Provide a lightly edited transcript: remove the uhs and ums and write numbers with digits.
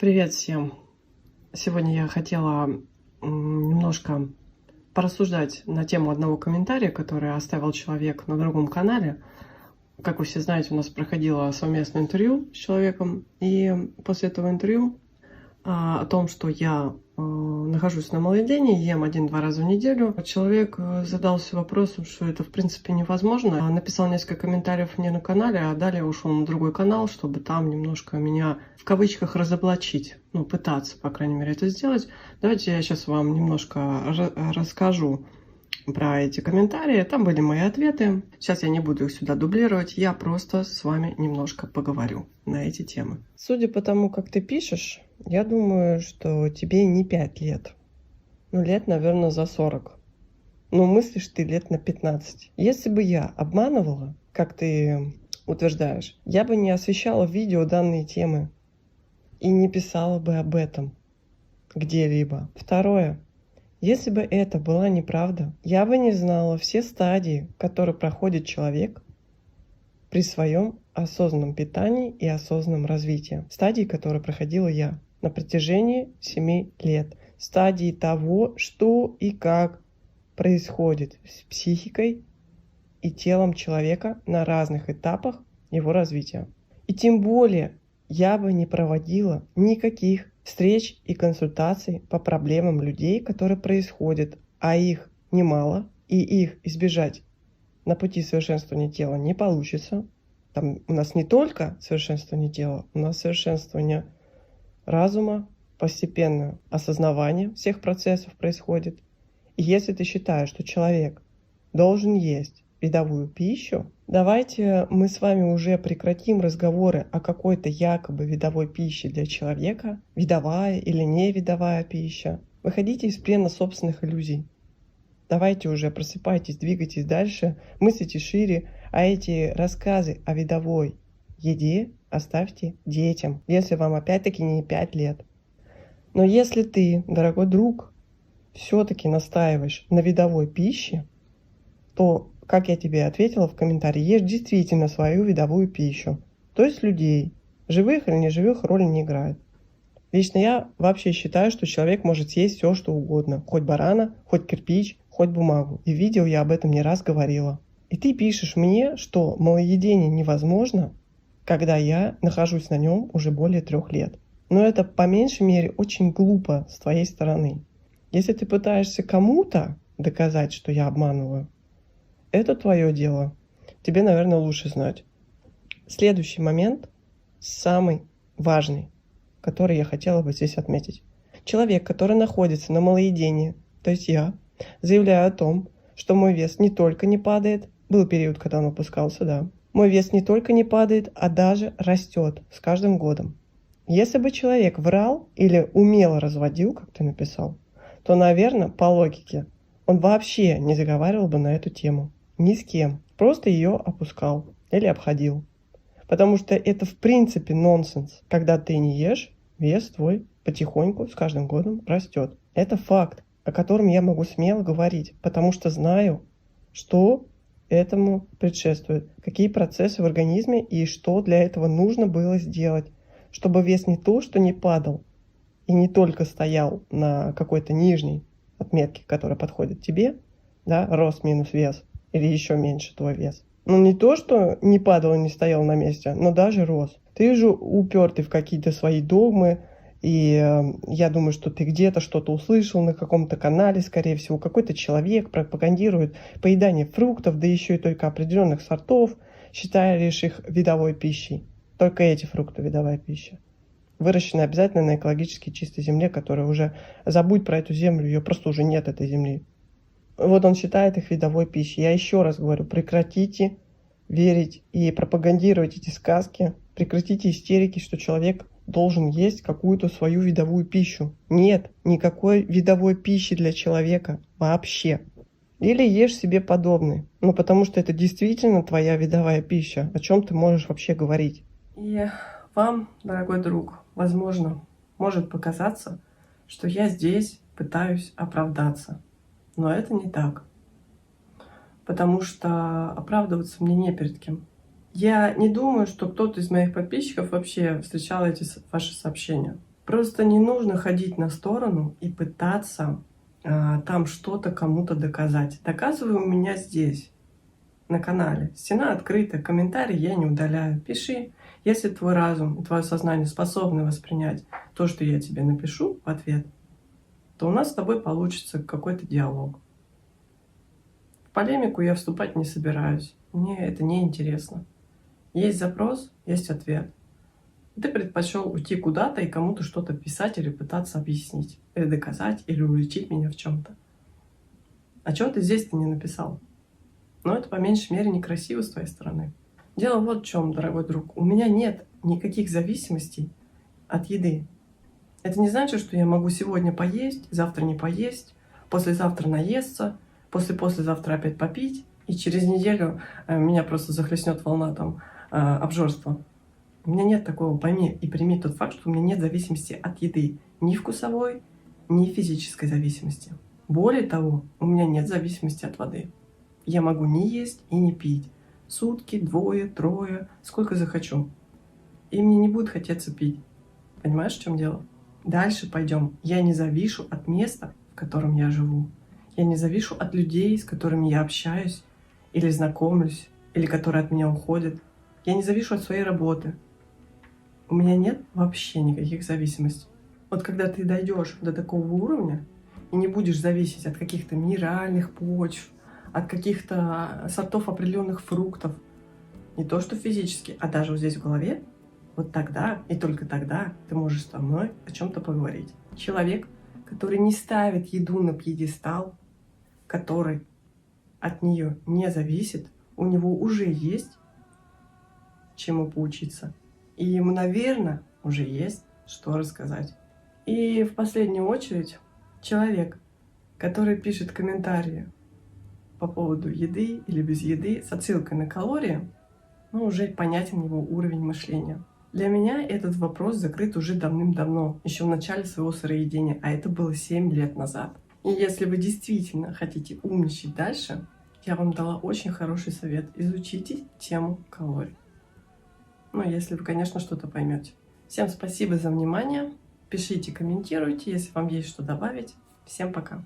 Привет всем! Сегодня я хотела немножко порассуждать на тему одного комментария, который оставил человек на другом канале. Как вы все знаете, у нас проходило совместное интервью с человеком, и после этого интервью о том, что я нахожусь на малоедении, ем 1-2 раза в неделю, человек задался вопросом, что это в принципе невозможно. Написал несколько комментариев мне на канале, а далее ушел на другой канал, чтобы там немножко меня в кавычках разоблачить. Ну, пытаться, по крайней мере, это сделать. Давайте я сейчас вам немножко расскажу про эти комментарии. Там были мои ответы. Сейчас я не буду их сюда дублировать. Я просто с вами немножко поговорю на эти темы. Судя по тому, как ты пишешь, я думаю, что тебе не 5 лет. Ну, лет, наверное, за 40. Но мыслишь ты лет на 15. Если бы я обманывала, как ты утверждаешь, я бы не освещала в видео данные темы и не писала бы об этом где-либо. Второе. Если бы это была неправда, я бы не знала все стадии, которые проходит человек при своем осознанном питании и осознанном развитии. Стадии, которые проходила я на протяжении 7 лет. Стадии того, что и как происходит с психикой и телом человека на разных этапах его развития. И тем более я бы не проводила никаких встреч и консультаций по проблемам людей, которые происходят, а их немало, и их избежать на пути совершенствования тела не получится. Там у нас не только совершенствование тела, у нас совершенствование разума, постепенное осознавание всех процессов происходит. И если ты считаешь, что человек должен есть видовую пищу, давайте мы с вами уже прекратим разговоры о какой-то якобы видовой пище для человека, видовая или не видовая пища. Выходите из плена собственных иллюзий. Давайте уже просыпайтесь, двигайтесь дальше, мыслите шире, а эти рассказы о видовой еде оставьте детям, если вам опять-таки не 5 лет. Но если ты, дорогой друг, все-таки настаиваешь на видовой пище, то, как я тебе ответила в комментарии, ешь действительно свою видовую пищу. То есть людей, живых или неживых, роли не играет. Лично я вообще считаю, что человек может съесть все, что угодно. Хоть барана, хоть кирпич, хоть бумагу. И в видео я об этом не раз говорила. И ты пишешь мне, что малоедение невозможно, когда я нахожусь на нем уже более 3 лет. Но это по меньшей мере очень глупо с твоей стороны. Если ты пытаешься кому-то доказать, что я обманываю, это твое дело. Тебе, наверное, лучше знать. Следующий момент, самый важный, который я хотела бы здесь отметить. Человек, который находится на малоедении, то есть я, заявляю о том, что мой вес не только не падает, был период, когда он опускался, да, мой вес не только не падает, а даже растет с каждым годом. Если бы человек врал или умело разводил, как ты написал, то, наверное, по логике, он вообще не заговаривал бы на эту тему. Ни с кем. Просто ее опускал или обходил. Потому что это в принципе нонсенс. Когда ты не ешь, вес твой потихоньку с каждым годом растет. Это факт, о котором я могу смело говорить, потому что знаю, что этому предшествует, какие процессы в организме и что для этого нужно было сделать, чтобы вес не то, что не падал и не только стоял на какой-то нижней отметке, которая подходит тебе, да, рост минус вес, или еще меньше твой вес. Ну, не то, что не падал и не стоял на месте, но даже рос. Ты же упертый в какие-то свои догмы, и я думаю, что ты где-то что-то услышал на каком-то канале, скорее всего, какой-то человек пропагандирует поедание фруктов, да еще и только определенных сортов, считая лишь их видовой пищей. Только эти фрукты видовая пища. Выращены обязательно на экологически чистой земле, которая уже... Забудь про эту землю, ее просто уже нет, этой земли. Вот он считает их видовой пищей. Я еще раз говорю, прекратите верить и пропагандировать эти сказки. Прекратите истерики, что человек должен есть какую-то свою видовую пищу. Нет никакой видовой пищи для человека вообще. Или ешь себе подобный. Ну, потому что это действительно твоя видовая пища. О чем ты можешь вообще говорить? И вам, дорогой друг, возможно, может показаться, что я здесь пытаюсь оправдаться. Но это не так. Потому что оправдываться мне не перед кем. Я не думаю, что кто-то из моих подписчиков вообще встречал эти ваши сообщения. Просто не нужно ходить на сторону и пытаться там что-то кому-то доказать. Доказывай у меня здесь, на канале. Стена открыта, комментарии я не удаляю. Пиши. Если твой разум и твое сознание способны воспринять то, что я тебе напишу в ответ, то у нас с тобой получится какой-то диалог. В полемику я вступать не собираюсь. Мне это не интересно. Есть запрос, есть ответ. Ты предпочел уйти куда-то и кому-то что-то писать или пытаться объяснить, или доказать, или уличить меня в чем-то. О чем ты здесь-то не написал? Но это по меньшей мере некрасиво с твоей стороны. Дело вот в чем, дорогой друг. У меня нет никаких зависимостей от еды. Это не значит, что я могу сегодня поесть, завтра не поесть, послезавтра наесться, послезавтра опять попить, и через неделю меня просто захлестнет волна обжорства. У меня нет такого, пойми и прими тот факт, что у меня нет зависимости от еды. Ни вкусовой, ни физической зависимости. Более того, у меня нет зависимости от воды. Я могу не есть и не пить. Сутки, двое, трое, сколько захочу. И мне не будет хотеться пить. Понимаешь, в чем дело? Дальше пойдем. Я не завишу от места, в котором я живу. Я не завишу от людей, с которыми я общаюсь, или знакомлюсь, или которые от меня уходят. Я не завишу от своей работы. У меня нет вообще никаких зависимостей. Вот когда ты дойдешь до такого уровня и не будешь зависеть от каких-то минеральных почв, от каких-то сортов определенных фруктов, не то что физически, а даже вот здесь в голове, вот тогда и только тогда ты можешь со мной о чем-то поговорить. Человек, который не ставит еду на пьедестал, который от нее не зависит, у него уже есть чему поучиться. И ему, наверное, уже есть что рассказать. И в последнюю очередь человек, который пишет комментарии по поводу еды или без еды с отсылкой на калории, уже понятен его уровень мышления. Для меня этот вопрос закрыт уже давным-давно, еще в начале своего сыроедения, а это было 7 лет назад. И если вы действительно хотите умничать дальше, я вам дала очень хороший совет. Изучите тему калорий. Если вы, конечно, что-то поймете. Всем спасибо за внимание. Пишите, комментируйте, если вам есть что добавить. Всем пока.